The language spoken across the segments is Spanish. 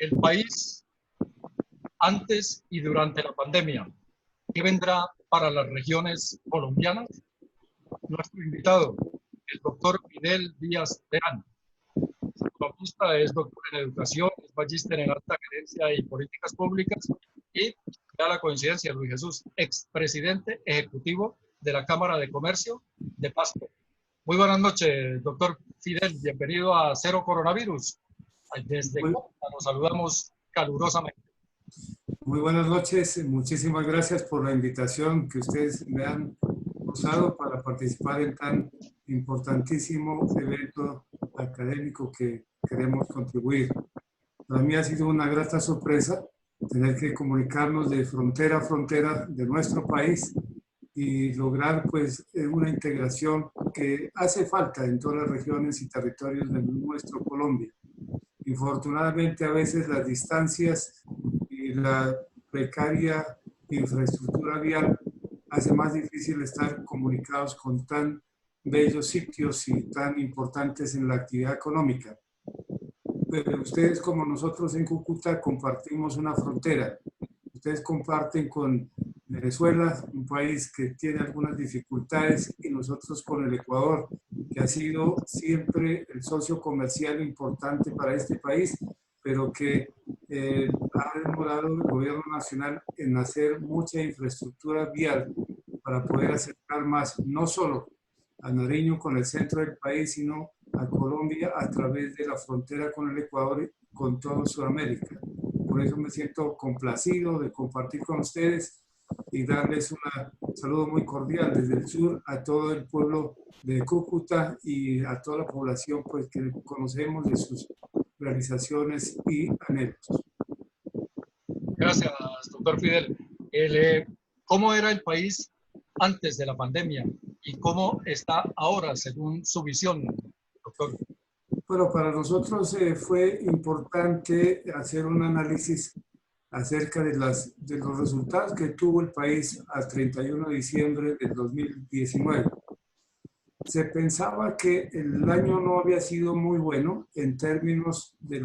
el país antes y durante la pandemia. ¿Qué vendrá para las regiones colombianas? Nuestro invitado, el doctor Fidel Díaz Terán. Es economista, es doctor en educación, es magíster en alta gerencia y políticas públicas y, da la coincidencia, Luis Jesús, expresidente ejecutivo de la Cámara de Comercio de Pasto. Muy buenas noches, doctor Fidel. Bienvenido a Cero Coronavirus. Desde Cúcuta nos saludamos calurosamente. Muy buenas noches. Muchísimas gracias por la invitación que ustedes me han usado para participar en tan importantísimo evento académico que queremos contribuir. Para mí ha sido una grata sorpresa tener que comunicarnos de frontera a frontera de nuestro país y lograr pues una integración que hace falta en todas las regiones y territorios de nuestro Colombia. Infortunadamente a veces las distancias y la precaria infraestructura vial hace más difícil estar comunicados con tan bellos sitios y tan importantes en la actividad económica. Pero ustedes como nosotros en Cúcuta compartimos una frontera. Ustedes comparten con Venezuela, un país que tiene algunas dificultades, y nosotros con el Ecuador, que ha sido siempre el socio comercial importante para este país, pero que ha demorado el gobierno nacional en hacer mucha infraestructura vial para poder acercar más, no solo a Nariño con el centro del país, sino a Colombia a través de la frontera con el Ecuador y con toda Sudamérica. Por eso me siento complacido de compartir con ustedes y darles un saludo muy cordial desde el sur a todo el pueblo de Cúcuta y a toda la población pues, que conocemos de sus realizaciones y anhelos. Gracias, doctor Fidel. ¿Cómo era el país antes de la pandemia y cómo está ahora según su visión, doctor? Bueno, para nosotros fue importante hacer un análisis acerca de los resultados que tuvo el país al 31 de diciembre del 2019. Se pensaba que el año no había sido muy bueno en términos de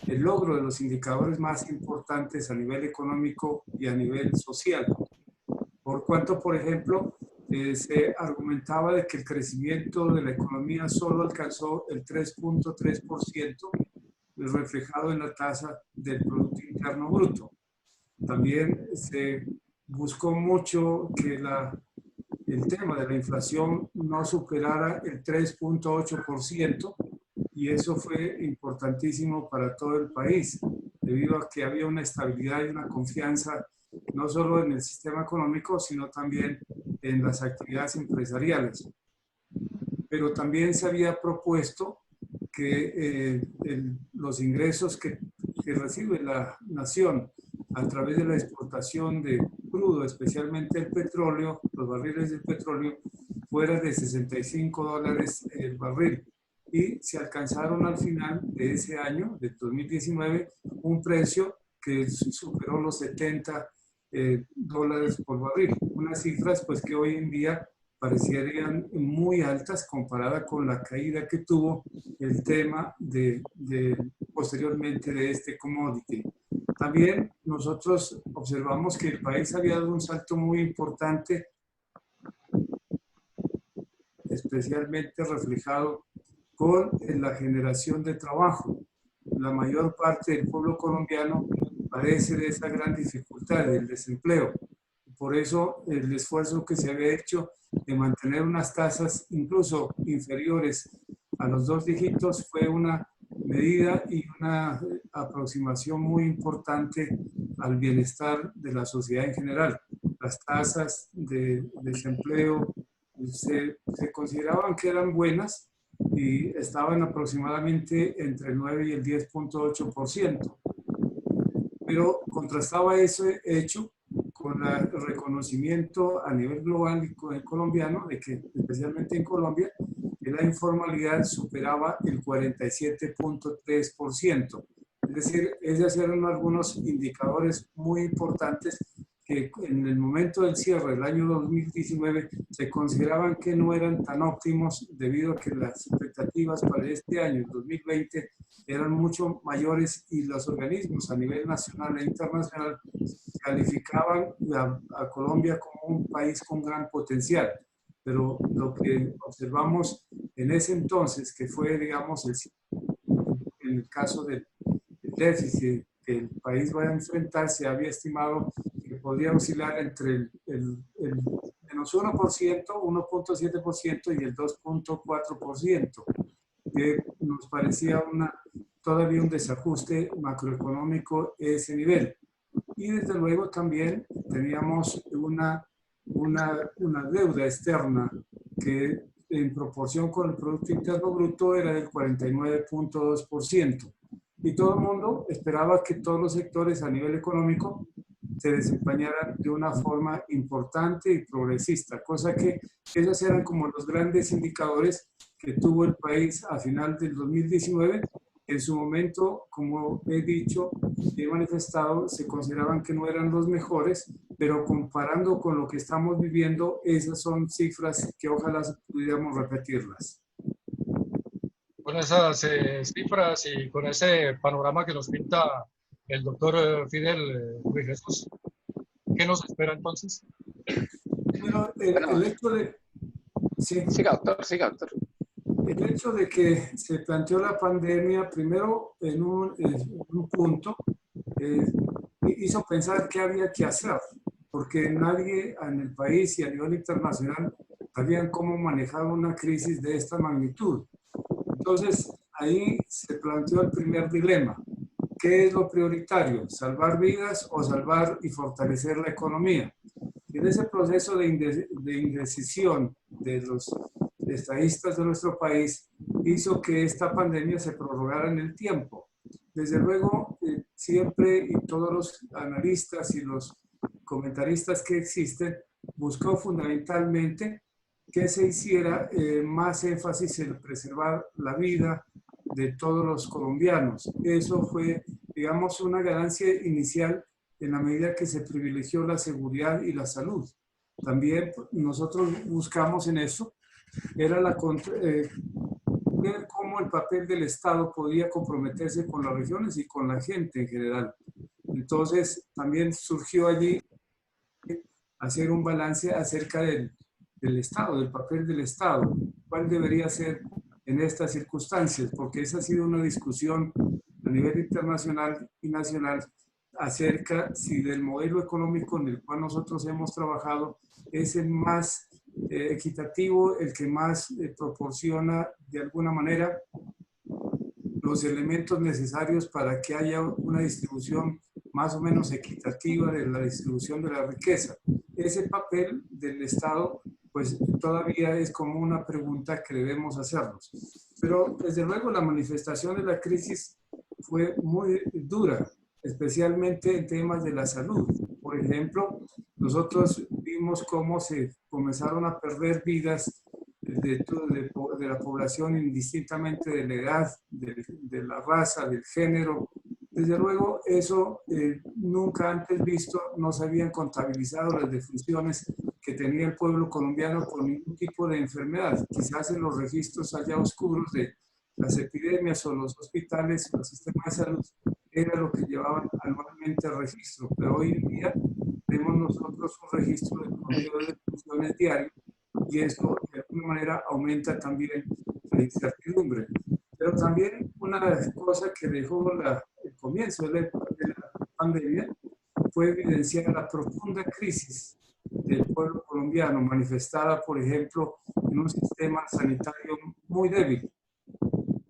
el logro de los indicadores más importantes a nivel económico y a nivel social. Por cuanto, por ejemplo, se argumentaba de que el crecimiento de la economía solo alcanzó el 3.3%, reflejado en la tasa del Producto Interno Bruto. También se buscó mucho que el tema de la inflación no superara el 3.8%, y eso fue importantísimo para todo el país, debido a que había una estabilidad y una confianza no solo en el sistema económico, sino también en las actividades empresariales. Pero también se había propuesto que los ingresos que recibe la nación a través de la exportación de crudo, especialmente el petróleo, los barriles del petróleo, fuera de $65 el barril. Y se alcanzaron al final de ese año, de 2019, un precio que superó los $70 por barril. Unas cifras pues que hoy en día parecerían muy altas comparada con la caída que tuvo el tema posteriormente de este commodity. También nosotros observamos que el país había dado un salto muy importante, especialmente reflejado con la generación de trabajo. La mayor parte del pueblo colombiano padece de esa gran dificultad del desempleo. Por eso el esfuerzo que se había hecho de mantener unas tasas incluso inferiores a los 2 dígitos fue una medida y una aproximación muy importante al bienestar de la sociedad en general. Las tasas de desempleo se consideraban que eran buenas y estaban aproximadamente entre el 9 y el 10.8%. Pero contrastaba ese hecho con el reconocimiento a nivel global y colombiano de que, especialmente en Colombia, la informalidad superaba el 47.3%. Es decir, esos eran algunos indicadores muy importantes que en el momento del cierre del año 2019 se consideraban que no eran tan óptimos debido a que las expectativas para este año, el 2020, eran mucho mayores y los organismos a nivel nacional e internacional calificaban a Colombia como un país con gran potencial. Pero lo que observamos en ese entonces, que fue, digamos, en el caso del déficit que el país va a enfrentar, se había estimado que podría oscilar entre el menos 1%, 1.7% y el 2.4%, que nos parecía todavía un desajuste macroeconómico ese nivel. Y desde luego también teníamos una deuda externa que en proporción con el Producto Interno Bruto era del 49.2%. Y todo el mundo esperaba que todos los sectores a nivel económico se desempeñaran de una forma importante y progresista, cosa que esos eran como los grandes indicadores que tuvo el país a final del 2019. En su momento, como he dicho y he manifestado, se consideraban que no eran los mejores, pero comparando con lo que estamos viviendo, esas son cifras que ojalá pudiéramos repetirlas. Con esas cifras y con ese panorama que nos pinta el doctor Fidel Luis Jesús, ¿qué nos espera entonces? Bueno, el hecho de... Sí. Siga, doctor, siga, doctor. El hecho de que se planteó la pandemia, primero en un punto, hizo pensar qué había que hacer, porque nadie en el país y a nivel internacional sabían cómo manejar una crisis de esta magnitud. Entonces, ahí se planteó el primer dilema. ¿Qué es lo prioritario? ¿Salvar vidas o salvar y fortalecer la economía? Y en ese proceso de indecisión de los estadistas de nuestro país hizo que esta pandemia se prorrogara en el tiempo. Desde luego, siempre y todos los analistas y los comentaristas que existen buscó fundamentalmente que se hiciera más énfasis en preservar la vida de todos los colombianos. Eso fue, digamos, una ganancia inicial en la medida que se privilegió la seguridad y la salud. También nosotros buscamos en eso, era ver cómo el papel del Estado podía comprometerse con las regiones y con la gente en general. Entonces, también surgió allí hacer un balance acerca del Estado, del papel del Estado. ¿Cuál debería ser en estas circunstancias? Porque esa ha sido una discusión a nivel internacional y nacional acerca si del modelo económico en el cual nosotros hemos trabajado es el más equitativo, el que más proporciona de alguna manera los elementos necesarios para que haya una distribución más o menos equitativa de la distribución de la riqueza. Ese papel del Estado, pues todavía es como una pregunta que debemos hacernos. Pero desde luego la manifestación de la crisis fue muy dura, especialmente en temas de la salud. Por ejemplo, nosotros vimos cómo se comenzaron a perder vidas de la población indistintamente de la edad, de la raza, del género. Desde luego, eso nunca antes visto, no se habían contabilizado las defunciones que tenía el pueblo colombiano por ningún tipo de enfermedad. Quizás en los registros allá oscuros de las epidemias o los hospitales o el sistema de salud era lo que llevaban anualmente el registro, pero hoy en día tenemos nosotros un registro de promedio de defunciones diario y esto de alguna manera aumenta también la incertidumbre. Pero también una de las cosas que dejó el comienzo de la pandemia fue evidenciar la profunda crisis del pueblo colombiano, manifestada, por ejemplo, en un sistema sanitario muy débil.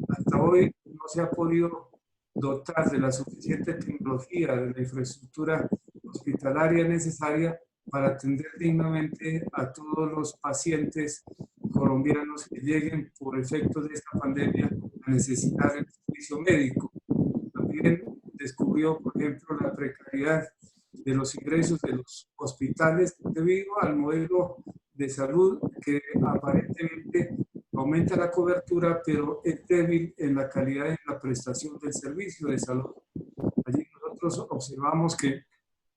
Hasta hoy no se ha podido dotar de la suficiente tecnología, de la infraestructura hospitalaria necesaria para atender dignamente a todos los pacientes colombianos que lleguen por efectos de esta pandemia a necesitar el servicio médico. También descubrió, por ejemplo, la precariedad de los ingresos de los hospitales debido al modelo de salud que aparentemente aumenta la cobertura, pero es débil en la calidad de la prestación del servicio de salud. Allí nosotros observamos que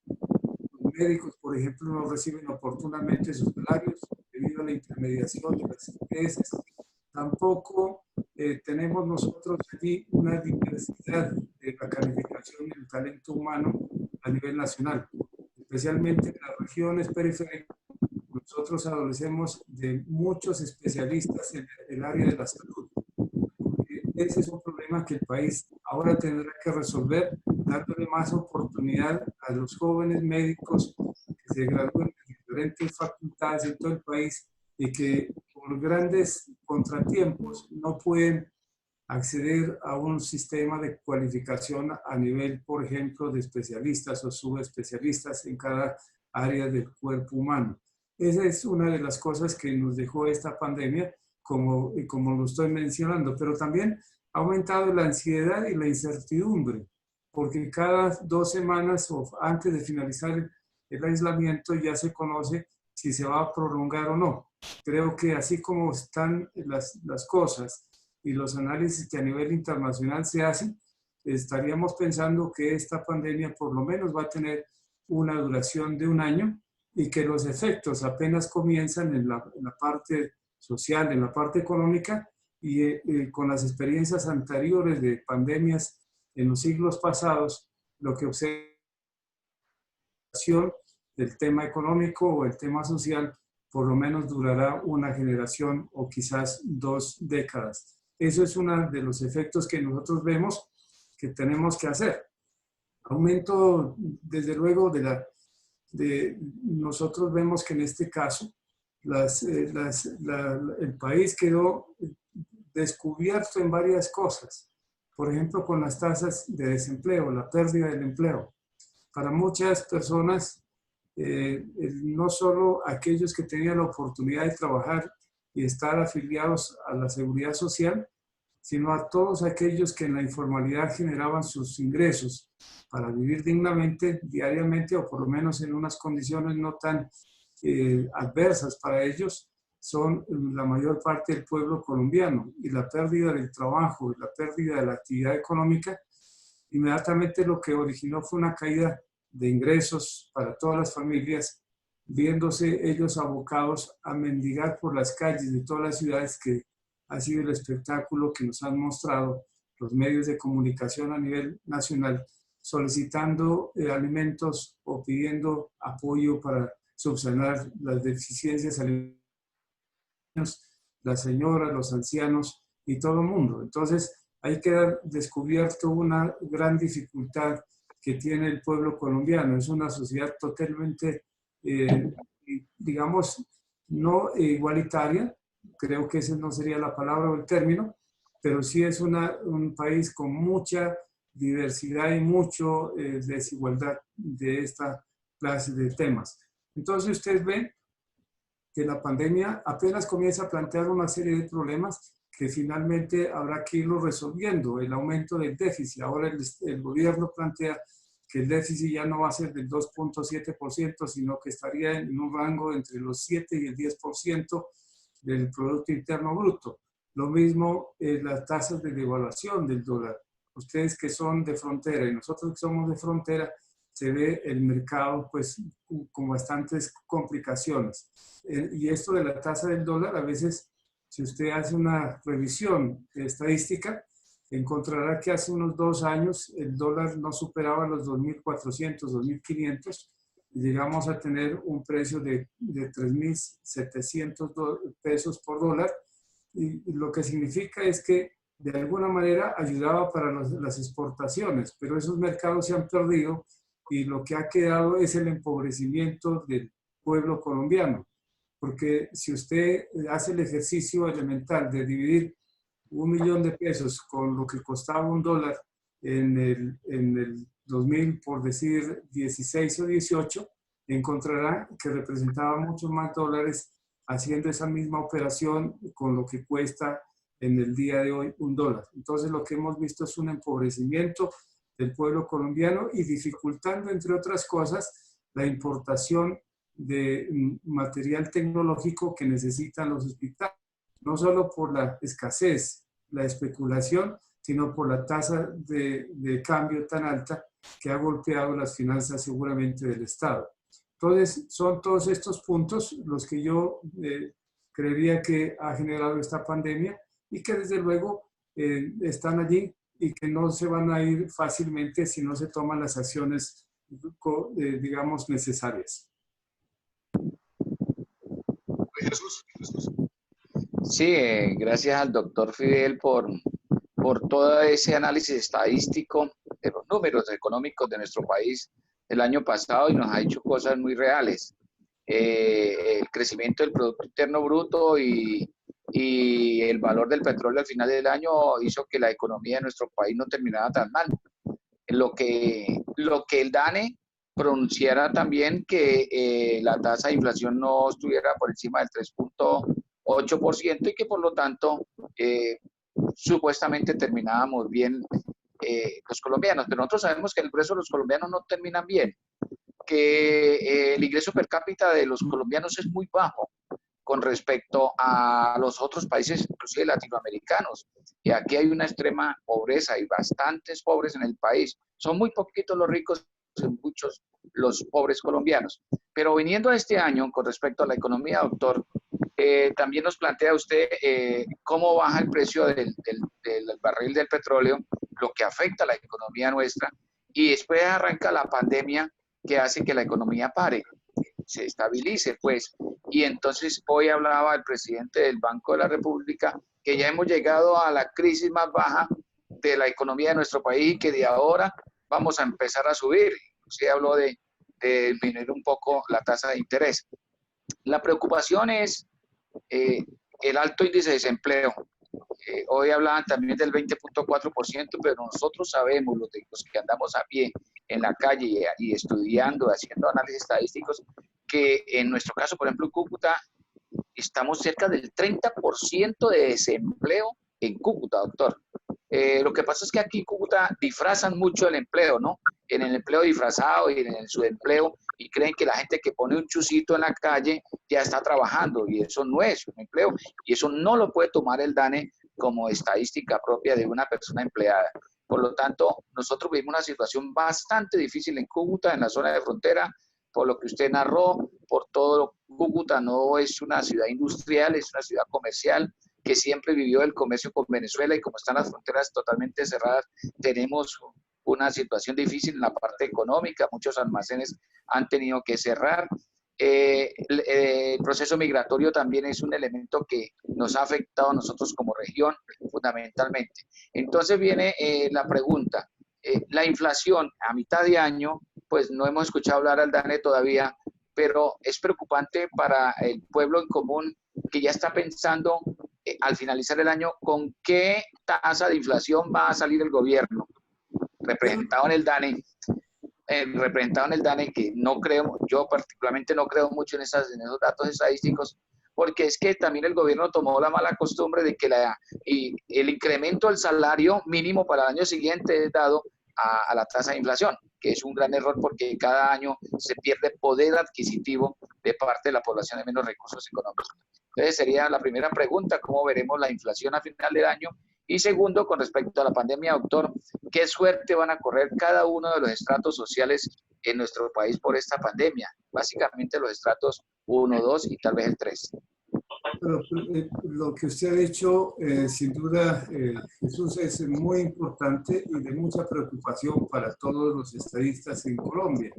los médicos, por ejemplo, no reciben oportunamente sus salarios debido a la intermediación de las empresas. Tampoco tenemos nosotros aquí una diversidad de la calificación y el talento humano a nivel nacional, especialmente en las regiones periféricas. Nosotros adolecemos de muchos especialistas en el área de la salud. Ese es un problema que el país ahora tendrá que resolver, dándole más oportunidad a los jóvenes médicos que se gradúen de diferentes facultades en todo el país y que por grandes contratiempos no pueden acceder a un sistema de cualificación a nivel, por ejemplo, de especialistas o subespecialistas en cada área del cuerpo humano. Esa es una de las cosas que nos dejó esta pandemia, como lo estoy mencionando, pero también ha aumentado la ansiedad y la incertidumbre, porque cada 2 semanas o antes de finalizar el aislamiento ya se conoce si se va a prolongar o no. Creo que así como están las cosas y los análisis que a nivel internacional se hacen, estaríamos pensando que esta pandemia por lo menos va a tener una duración de 1 año y que los efectos apenas comienzan en la parte social, en la parte económica y con las experiencias anteriores de pandemias en los siglos pasados, lo que observa del tema económico o el tema social por lo menos durará una generación o quizás 2 décadas. Eso es uno de los efectos que nosotros vemos que tenemos que hacer. Aumento, desde luego, nosotros vemos que en este caso el país quedó descubierto en varias cosas. Por ejemplo, con las tasas de desempleo, la pérdida del empleo. Para muchas personas, no solo aquellos que tenían la oportunidad de trabajar y estar afiliados a la seguridad social, sino a todos aquellos que en la informalidad generaban sus ingresos para vivir dignamente, diariamente, o por lo menos en unas condiciones no tan adversas para ellos, son la mayor parte del pueblo colombiano. Y la pérdida del trabajo y la pérdida de la actividad económica, inmediatamente lo que originó fue una caída de ingresos para todas las familias, viéndose ellos abocados a mendigar por las calles de todas las ciudades, que ha sido el espectáculo que nos han mostrado los medios de comunicación a nivel nacional, solicitando alimentos o pidiendo apoyo para subsanar las deficiencias alimentarias, las señoras, los ancianos y todo el mundo. Entonces, ahí queda descubierto una gran dificultad que tiene el pueblo colombiano. Es una sociedad totalmente, digamos, no igualitaria, creo que esa no sería la palabra o el término, pero sí es un país con mucha diversidad y mucha desigualdad de esta clase de temas. Entonces ustedes ven que la pandemia apenas comienza a plantear una serie de problemas que finalmente habrá que irlo resolviendo. El aumento del déficit. Ahora el gobierno plantea que el déficit ya no va a ser del 2.7%, sino que estaría en un rango entre los 7 y el 10% del Producto Interno Bruto. Lo mismo las tasas de devaluación del dólar. Ustedes que son de frontera y nosotros que somos de frontera, se ve el mercado pues con bastantes complicaciones. Y esto de la tasa del dólar, a veces, si usted hace una revisión estadística, encontrará que hace unos 2 años el dólar no superaba los 2.400, 2.500, y llegamos a tener un precio de 3.700 pesos por dólar, y lo que significa es que de alguna manera ayudaba para las exportaciones, pero esos mercados se han perdido y lo que ha quedado es el empobrecimiento del pueblo colombiano, porque si usted hace el ejercicio elemental de dividir 1.000.000 de pesos con lo que costaba un dólar en el 2000, por decir 16 o 18, encontrará que representaba muchos más dólares haciendo esa misma operación con lo que cuesta en el día de hoy un dólar. Entonces lo que hemos visto es un empobrecimiento del pueblo colombiano y dificultando, entre otras cosas, la importación de material tecnológico que necesitan los hospitales, no solo por la escasez, la especulación, sino por la tasa de cambio tan alta que ha golpeado las finanzas seguramente del Estado. Entonces, son todos estos puntos los que yo creería que ha generado esta pandemia y que desde luego están allí y que no se van a ir fácilmente si no se toman las acciones, digamos, necesarias. Jesús. Sí, gracias al doctor Fidel por todo ese análisis estadístico de los números económicos de nuestro país el año pasado y nos ha dicho cosas muy reales. El crecimiento del Producto Interno Bruto y el valor del petróleo al final del año hizo que la economía de nuestro país no terminara tan mal. Lo que el DANE pronunciara también que la tasa de inflación no estuviera por encima del 3,8% y que por lo tanto supuestamente terminábamos bien los colombianos, pero nosotros sabemos que el grueso de los colombianos no terminan bien, que el ingreso per cápita de los colombianos es muy bajo con respecto a los otros países, inclusive latinoamericanos. Y aquí hay una extrema pobreza, hay bastantes pobres en el país. Son muy poquitos los ricos, son muchos los pobres colombianos. Pero viniendo a este año, con respecto a la economía, doctor, también nos plantea usted cómo baja el precio del barril del petróleo, lo que afecta a la economía nuestra, y después arranca la pandemia que hace que la economía pare, se estabilice, pues. Y entonces hoy hablaba el presidente del Banco de la República que ya hemos llegado a la crisis más baja de la economía de nuestro país y que de ahora vamos a empezar a subir. Se habló de disminuir un poco la tasa de interés. La preocupación es el alto índice de desempleo. Hoy hablaban también del 20,4%, pero nosotros sabemos, los que andamos a pie en la calle y estudiando, haciendo análisis estadísticos, que en nuestro caso, por ejemplo, en Cúcuta, estamos cerca del 30% de desempleo en Cúcuta, doctor. Lo que pasa es que aquí en Cúcuta disfrazan mucho el empleo, ¿no? En el empleo disfrazado y en el subempleo, y creen que la gente que pone un chucito en la calle ya está trabajando, y eso no es un empleo, y eso no lo puede tomar el DANE como estadística propia de una persona empleada. Por lo tanto, nosotros vivimos una situación bastante difícil en Cúcuta, en la zona de frontera, por lo que usted narró, por todo. Cúcuta no es una ciudad industrial, es una ciudad comercial que siempre vivió el comercio con Venezuela, y como están las fronteras totalmente cerradas, tenemos una situación difícil en la parte económica, muchos almacenes han tenido que cerrar. El proceso migratorio también es un elemento que nos ha afectado a nosotros como región fundamentalmente. Entonces viene la pregunta, la inflación a mitad de año, pues no hemos escuchado hablar al DANE todavía, pero es preocupante para el pueblo en común que ya está pensando al finalizar el año con qué tasa de inflación va a salir el gobierno, representado en el DANE. Representado en el DANE, que no creo, yo particularmente no creo mucho en esos datos estadísticos, porque es que también el gobierno tomó la mala costumbre de que el incremento del salario mínimo para el año siguiente es dado a la tasa de inflación, que es un gran error porque cada año se pierde poder adquisitivo de parte de la población de menos recursos económicos. Entonces sería la primera pregunta, ¿cómo veremos la inflación a final del año? Y segundo, con respecto a la pandemia, doctor, ¿qué suerte van a correr cada uno de los estratos sociales en nuestro país por esta pandemia? Básicamente los estratos 1, 2 y tal vez el 3. Pero, lo que usted ha dicho, sin duda, Jesús, es muy importante y de mucha preocupación para todos los estadistas en Colombia.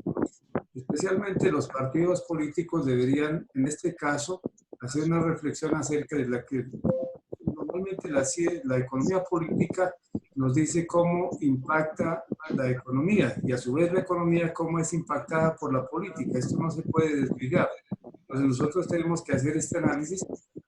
Especialmente los partidos políticos deberían, en este caso, hacer una reflexión acerca de la que normalmente la economía política nos dice cómo impacta la economía y a su vez la economía cómo es impactada por la política. Esto no se puede desligar. Entonces nosotros tenemos que hacer este análisis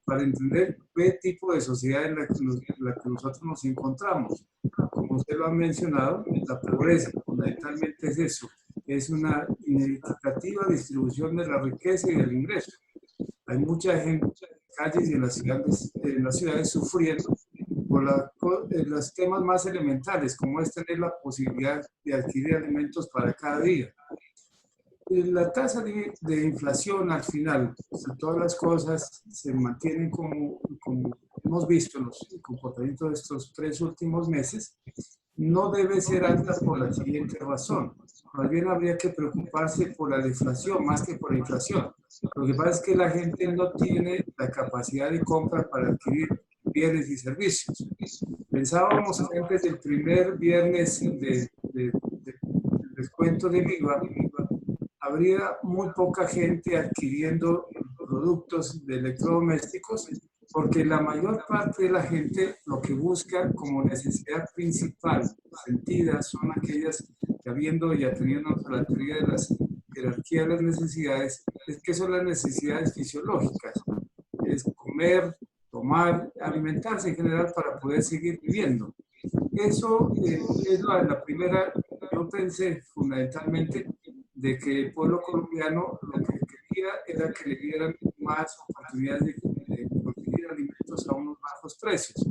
para entender qué tipo de sociedad en la que nosotros nos encontramos. Como usted lo ha mencionado, la pobreza fundamentalmente es eso, es una inequitativa distribución de la riqueza y del ingreso. Hay mucha gente en las calles y en las ciudades sufriendo por los temas más elementales, como es tener la posibilidad de adquirir alimentos para cada día. La tasa de inflación al final, si todas las cosas se mantienen como hemos visto en los comportamientos de estos 3 últimos meses, no debe ser alta por la siguiente razón. Más bien habría que preocuparse por la deflación más que por la inflación. Lo que pasa es que la gente no tiene la capacidad de compra para adquirir bienes y servicios. Pensábamos que antes del primer viernes del descuento del IVA, habría muy poca gente adquiriendo productos de electrodomésticos, porque la mayor parte de la gente lo que busca como necesidad principal, sentida, son aquellas que, habiendo y atendiendo a la teoría de las jerarquías de las necesidades, es que son las necesidades fisiológicas, es comer, tomar, alimentarse en general para poder seguir viviendo. Eso es la primera, yo pensé fundamentalmente de que el pueblo colombiano lo que quería era que le dieran más oportunidades de conseguir alimentos a unos bajos precios.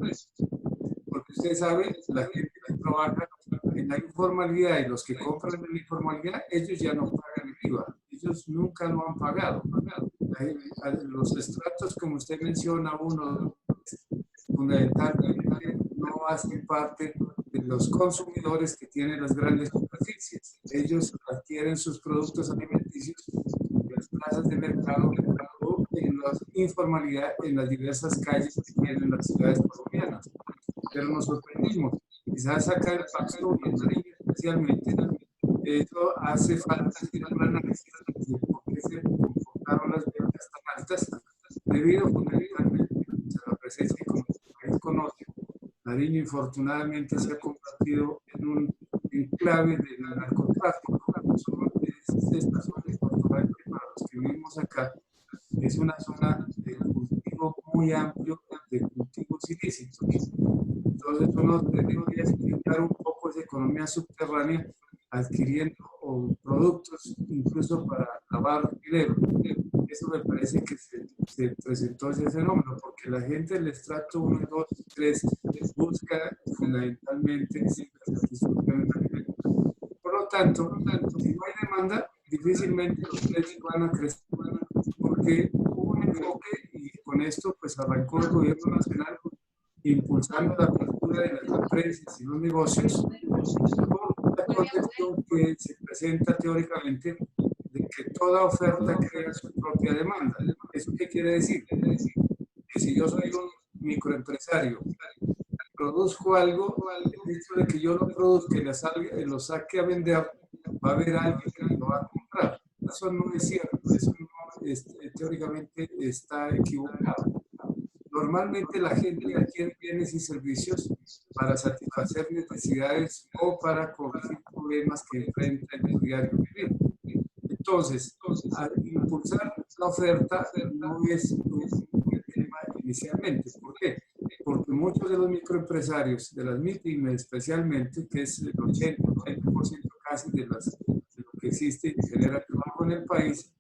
Porque usted sabe, la gente que trabaja en la informalidad y los que compran en la informalidad, ellos ya no pagan el IVA. Ellos nunca lo han pagado. Los estratos, como usted menciona, uno fundamentalmente no hacen parte de los consumidores que tienen las grandes superficies. Ellos adquieren sus productos alimenticios en las plazas de mercado o en la informalidad en las diversas calles que tienen las ciudades colombianas. Pero nos sorprendimos. Quizás acá en Pasto y en Nariño especialmente, eso hace falta hacer un análisis de por qué se comportaron las ventas tan altas, debido fundamentalmente a la presencia, como el país conoce, Nariño infortunadamente se ha convertido en un enclave del narcotráfico. Esta zona importante para los que vivimos acá es una zona de cultivo muy amplio de cultivos ilícitos. Entonces uno debería explicar un poco esa economía subterránea adquiriendo productos incluso para lavar dinero. Eso me parece que se presentó ese fenómeno, porque la gente del estrato 1, 2, 3 busca fundamentalmente satisfacción de alimentos. Por lo tanto, si no hay demanda, difícilmente los precios van a crecer, porque hubo un enfoque y con esto pues arrancó el gobierno nacional impulsando la apertura de las empresas y los negocios con la concepción que se presenta teóricamente de que toda oferta crea su propia demanda. ¿Eso qué quiere decir? Que si yo soy un microempresario, produzco algo, el hecho de que yo lo produzca y lo saque a vender, va a haber alguien que lo va a comprar. Eso no es cierto, eso no, teóricamente está equivocado. Normalmente la gente adquiere bienes y servicios para satisfacer necesidades o para corregir problemas que enfrenta en el diario vivir. Entonces, al impulsar la oferta no es un tema inicialmente. ¿Por qué? Porque muchos de los microempresarios, de las MIPYME especialmente, que es el 80% casi de lo que existe y genera trabajo en el país,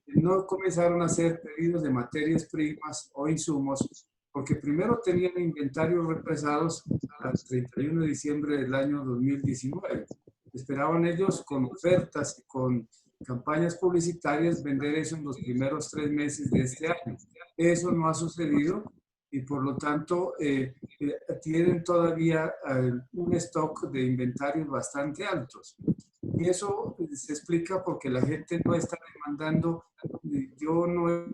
no comenzaron a hacer pedidos de materias primas o insumos, porque primero tenían inventarios represados al 31 de diciembre del año 2019. Esperaban ellos con ofertas y con campañas publicitarias vender eso en los primeros 3 meses de este año. Eso no ha sucedido y por lo tanto tienen todavía un stock de inventarios bastante altos. Y eso se explica porque la gente no está demandando. Yo no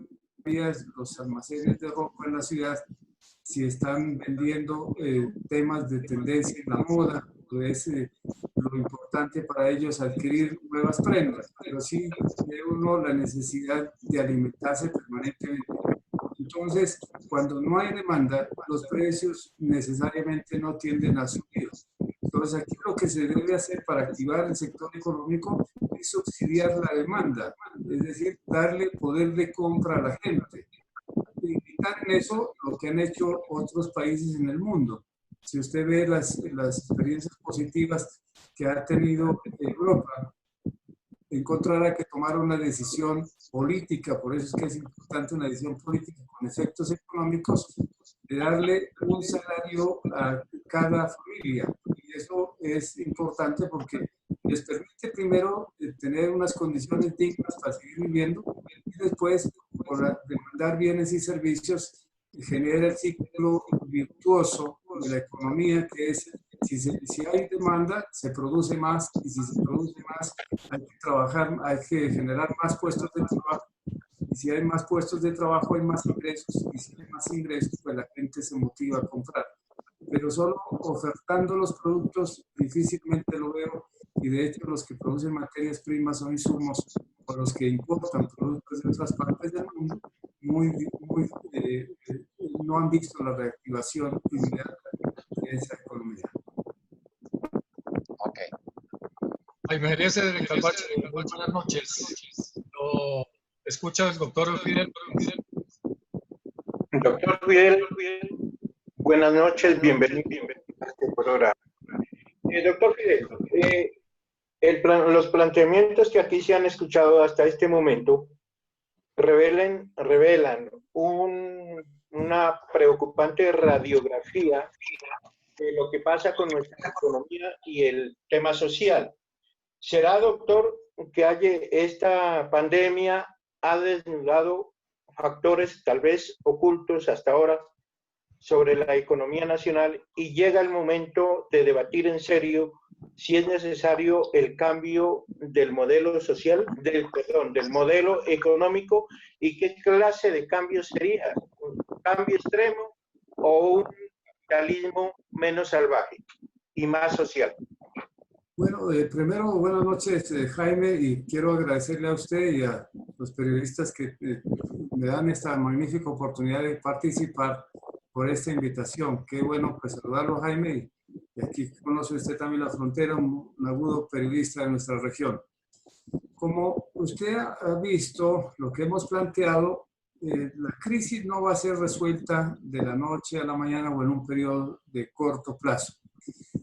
veía los almacenes de ropa en la ciudad si están vendiendo temas de tendencia en la moda, es lo importante para ellos adquirir nuevas prendas, pero sí ve uno la necesidad de alimentarse permanentemente. Entonces, cuando no hay demanda, los precios necesariamente no tienden a subir. Entonces, aquí lo que se debe hacer para activar el sector económico es subsidiar la demanda, es decir, darle poder de compra a la gente. Imitar en eso lo que han hecho otros países en el mundo. Si usted ve las experiencias positivas que ha tenido Europa, encontrará que tomaron una decisión política, por eso es que es importante una decisión política con efectos económicos, de darle un salario a cada familia. Y eso es importante porque les permite primero tener unas condiciones dignas para seguir viviendo y después, por demandar bienes y servicios, genera el ciclo virtuoso de la economía, que es Si hay demanda, se produce más, y si se produce más, hay que trabajar, hay que generar más puestos de trabajo. Y si hay más puestos de trabajo, hay más ingresos. Y si hay más ingresos, pues la gente se motiva a comprar. Pero solo ofertando los productos difícilmente lo veo. Y de hecho, los que producen materias primas son insumos, o los que importan productos de otras partes del mundo, no han visto la reactivación inmediata de esa economía. Ok. Jaime Jerez de Calvache, muy buenas noches. ¿Lo escucha el doctor Fidel? Doctor Fidel, buenas noches, bienvenido a este programa. Doctor Fidel, los planteamientos que aquí se han escuchado hasta este momento revelan una preocupante radiografía de lo que pasa con nuestra economía y el tema social. ¿Será, doctor, que esta pandemia ha desnudado factores tal vez ocultos hasta ahora sobre la economía nacional y llega el momento de debatir en serio si es necesario el cambio del modelo social, del modelo económico, y qué clase de cambio sería? ¿Un cambio extremo o un capitalismo menos salvaje y más social? Bueno, primero, buenas noches, Jaime, y quiero agradecerle a usted y a los periodistas que me dan esta magnífica oportunidad de participar por esta invitación. Qué bueno, pues saludarlo, Jaime, y aquí conoce usted también la frontera, un agudo periodista de nuestra región. Como usted ha visto, lo que hemos planteado, la crisis no va a ser resuelta de la noche a la mañana o en un periodo de corto plazo.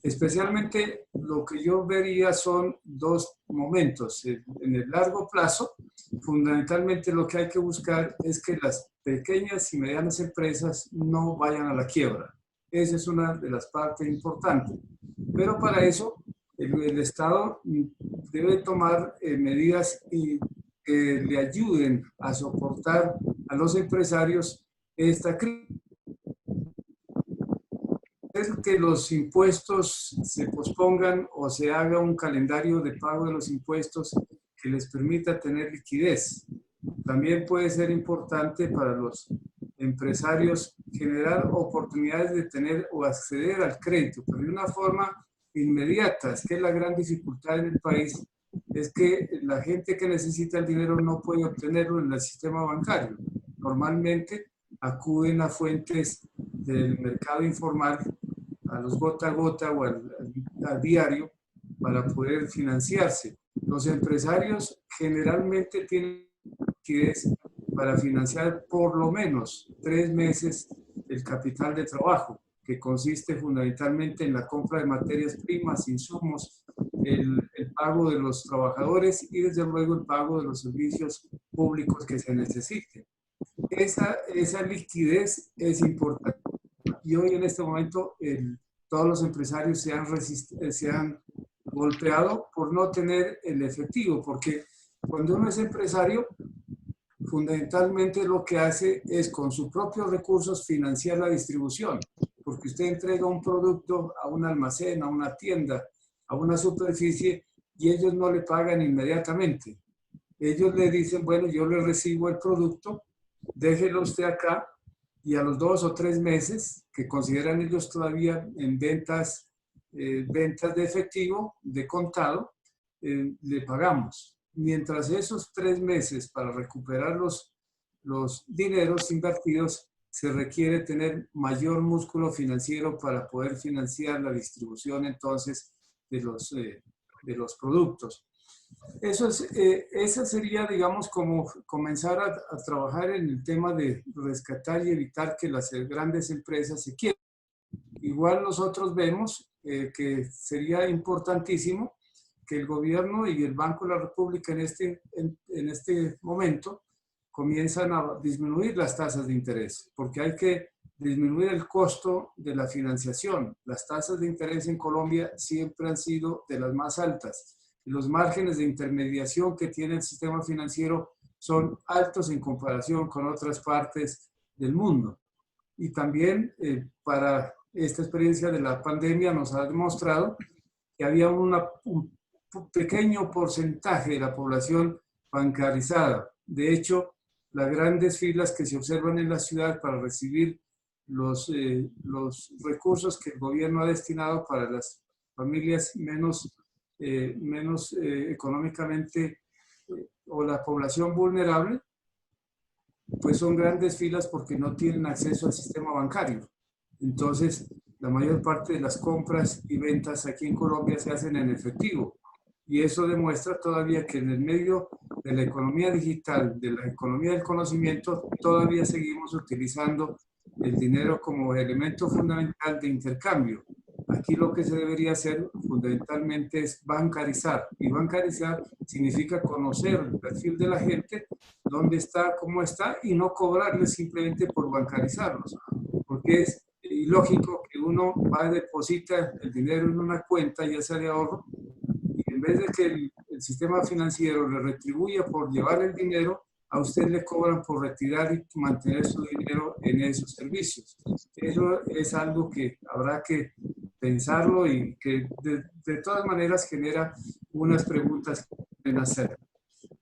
Especialmente lo que yo vería son dos momentos. En el largo plazo, fundamentalmente lo que hay que buscar es que las pequeñas y medianas empresas no vayan a la quiebra. Esa es una de las partes importantes. Pero para eso, el Estado debe tomar medidas que le ayuden a soportar a los empresarios esta crisis. Es que los impuestos se pospongan o se haga un calendario de pago de los impuestos que les permita tener liquidez. También puede ser importante para los empresarios generar oportunidades de tener o acceder al crédito, pero de una forma inmediata. Es que la gran dificultad en el país es que la gente que necesita el dinero no puede obtenerlo en el sistema bancario. Normalmente acuden a fuentes del mercado informal, a los gota a gota o al diario para poder financiarse. Los empresarios generalmente tienen liquidez para financiar por lo menos 3 meses el capital de trabajo, que consiste fundamentalmente en la compra de materias primas, insumos, el pago de los trabajadores y desde luego el pago de los servicios públicos que se necesiten. Esa liquidez es importante. Y hoy en este momento todos los empresarios se han golpeado por no tener el efectivo, porque cuando uno es empresario, fundamentalmente lo que hace es con sus propios recursos financiar la distribución, porque usted entrega un producto a un almacén, a una tienda, a una superficie, y ellos no le pagan inmediatamente. Ellos le dicen, bueno, yo le recibo el producto, déjelo usted acá, y a los 2 o 3 meses, que consideran ellos todavía en ventas de efectivo, de contado, le pagamos. Mientras esos 3 meses para recuperar los dineros invertidos, se requiere tener mayor músculo financiero para poder financiar la distribución entonces de los productos. Esa sería, digamos, como comenzar a trabajar en el tema de rescatar y evitar que las grandes empresas se quiebren. Igual nosotros vemos que sería importantísimo que el gobierno y el Banco de la República en este momento comienzan a disminuir las tasas de interés, porque hay que disminuir el costo de la financiación. Las tasas de interés en Colombia siempre han sido de las más altas. Los márgenes de intermediación que tiene el sistema financiero son altos en comparación con otras partes del mundo. Y también para esta experiencia de la pandemia nos ha demostrado que había un pequeño porcentaje de la población bancarizada. De hecho, las grandes filas que se observan en la ciudad para recibir los recursos que el gobierno ha destinado para las familias menos económicamente o la población vulnerable, pues son grandes filas porque no tienen acceso al sistema bancario. Entonces, la mayor parte de las compras y ventas aquí en Colombia se hacen en efectivo. Y eso demuestra todavía que en el medio de la economía digital, de la economía del conocimiento, todavía seguimos utilizando el dinero como elemento fundamental de intercambio. Aquí lo que se debería hacer fundamentalmente es bancarizar. Y bancarizar significa conocer el perfil de la gente, dónde está, cómo está, y no cobrarles simplemente por bancarizarlos. Porque es ilógico que uno va a depositar el dinero en una cuenta, ya sea de ahorro, y en vez de que el sistema financiero le retribuya por llevar el dinero, a usted le cobran por retirar y mantener su dinero en esos servicios. Eso es algo que habrá que pensarlo y que de todas maneras genera unas preguntas que deben hacer.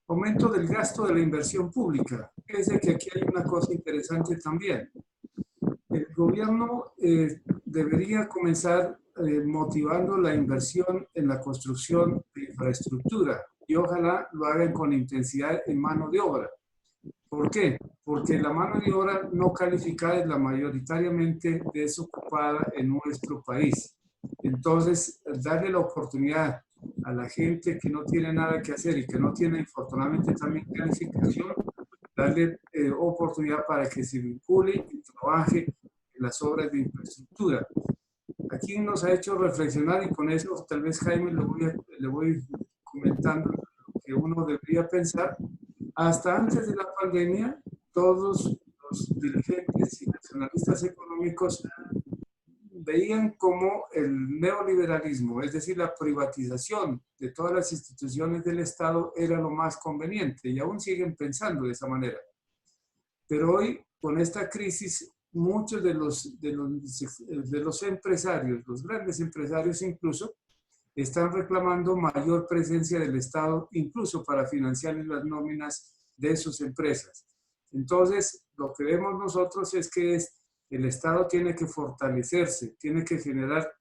Aumento del gasto de la inversión pública. Fíjense que aquí hay una cosa interesante también. El gobierno debería comenzar motivando la inversión en la construcción de infraestructura y ojalá lo hagan con intensidad en mano de obra. ¿Por qué? Porque la mano de obra no calificada es la mayoritariamente desocupada en nuestro país. Entonces, darle la oportunidad a la gente que no tiene nada que hacer y que no tiene infortunadamente también calificación, darle oportunidad para que se vincule y trabaje en las obras de infraestructura. Aquí nos ha hecho reflexionar y con eso tal vez Jaime le voy comentando lo que uno debería pensar. Hasta antes de la pandemia, todos los dirigentes y nacionalistas económicos veían como el neoliberalismo, es decir, la privatización de todas las instituciones del Estado era lo más conveniente y aún siguen pensando de esa manera. Pero hoy, con esta crisis, muchos de los empresarios, los grandes empresarios incluso, están reclamando mayor presencia del Estado, incluso para financiar las nóminas de sus empresas. Entonces, lo que vemos nosotros es que el Estado tiene que fortalecerse, tiene que generar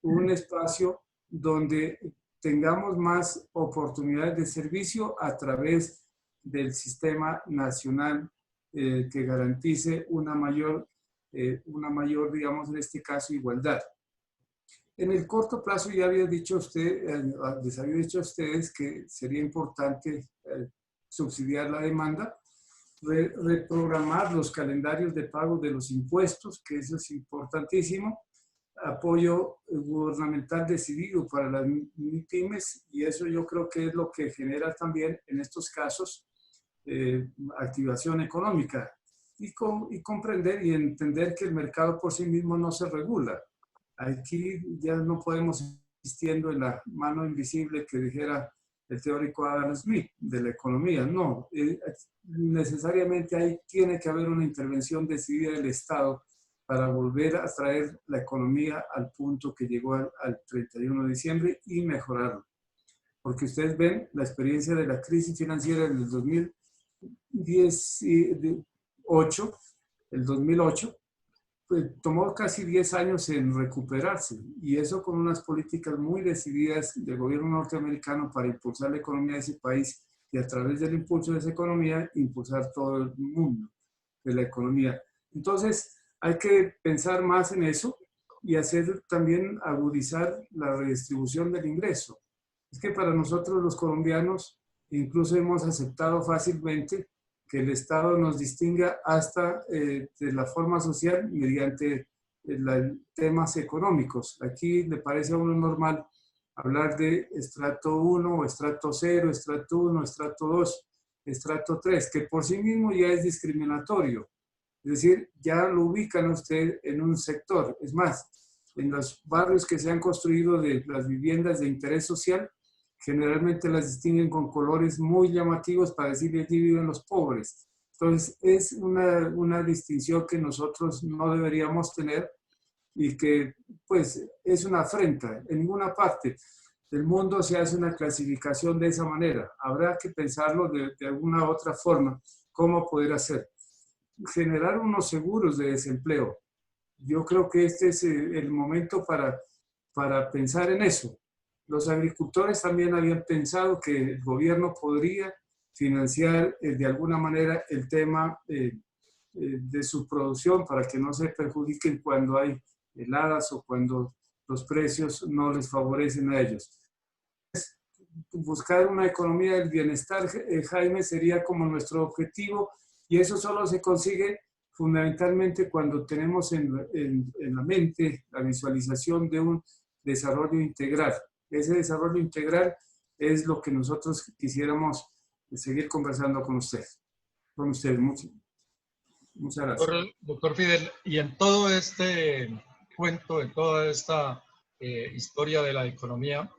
un espacio donde tengamos más oportunidades de servicio a través del sistema nacional que garantice una mayor, digamos, en este caso, igualdad. En el corto plazo ya había dicho les había dicho a ustedes que sería importante subsidiar la demanda, reprogramar los calendarios de pago de los impuestos, que eso es importantísimo, apoyo gubernamental decidido para las pymes, y eso yo creo que es lo que genera también en estos casos activación económica y comprender y entender que el mercado por sí mismo no se regula. Aquí ya no podemos insistiendo en la mano invisible que dijera el teórico Adam Smith de la economía. No, necesariamente ahí tiene que haber una intervención decidida del Estado para volver a traer la economía al punto que llegó al 31 de diciembre y mejorarlo. Porque ustedes ven la experiencia de la crisis financiera del 2018, el 2008, pues, tomó casi 10 años en recuperarse, y eso con unas políticas muy decididas del gobierno norteamericano para impulsar la economía de ese país y a través del impulso de esa economía impulsar todo el mundo de la economía. Entonces hay que pensar más en eso y hacer también agudizar la redistribución del ingreso. Es que para nosotros los colombianos incluso hemos aceptado fácilmente que el Estado nos distinga hasta de la forma social mediante temas económicos. Aquí le parece a uno normal hablar de estrato 1 o estrato 0, estrato 1, estrato 2, estrato 3, que por sí mismo ya es discriminatorio. Es decir, ya lo ubican a usted en un sector. Es más, en los barrios que se han construido de las viviendas de interés social, generalmente las distinguen con colores muy llamativos para decir que aquí viven los pobres. Entonces, es una distinción que nosotros no deberíamos tener y que pues es una afrenta. En ninguna parte del mundo se hace una clasificación de esa manera. Habrá que pensarlo de alguna otra forma, cómo poder hacer. Generar unos seguros de desempleo. Yo creo que este es el momento para pensar en eso. Los agricultores también habían pensado que el gobierno podría financiar de alguna manera el tema de su producción para que no se perjudiquen cuando hay heladas o cuando los precios no les favorecen a ellos. Buscar una economía del bienestar, Jaime, sería como nuestro objetivo, y eso solo se consigue fundamentalmente cuando tenemos en la mente la visualización de un desarrollo integral. Ese desarrollo integral es lo que nosotros quisiéramos seguir conversando con ustedes. Muchas gracias. Doctor Fidel, y en todo este cuento, en toda esta historia de la economía,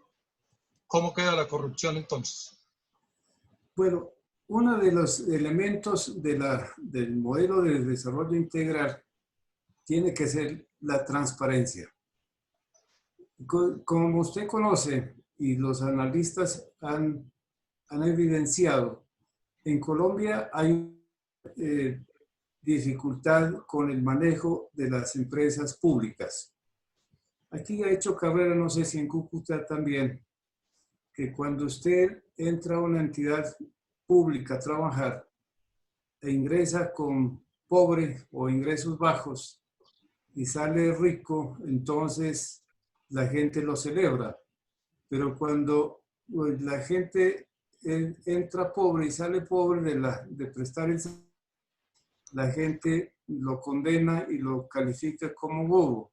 ¿cómo queda la corrupción entonces? Bueno, uno de los elementos del modelo de desarrollo integral tiene que ser la transparencia. Como usted conoce y los analistas han evidenciado, en Colombia hay dificultad con el manejo de las empresas públicas. Aquí ha hecho carrera, no sé si en Cúcuta también, que cuando usted entra a una entidad pública a trabajar e ingresa con pobre o ingresos bajos y sale rico, entonces la gente lo celebra. Pero cuando la gente entra pobre y sale pobre de prestar el servicio, la gente lo condena y lo califica como bobo.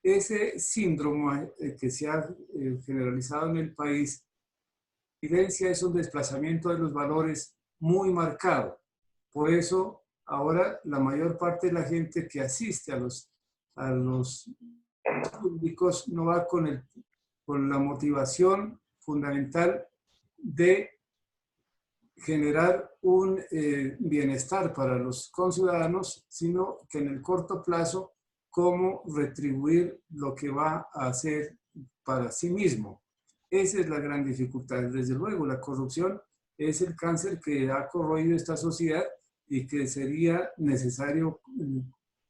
Ese síndrome que se ha generalizado en el país evidencia es un desplazamiento de los valores muy marcado. Por eso ahora la mayor parte de la gente que asiste a los públicos no va con la motivación fundamental de generar un bienestar para los conciudadanos, sino que en el corto plazo, cómo retribuir lo que va a hacer para sí mismo. Esa es la gran dificultad. Desde luego, la corrupción es el cáncer que ha corroído esta sociedad y que sería necesario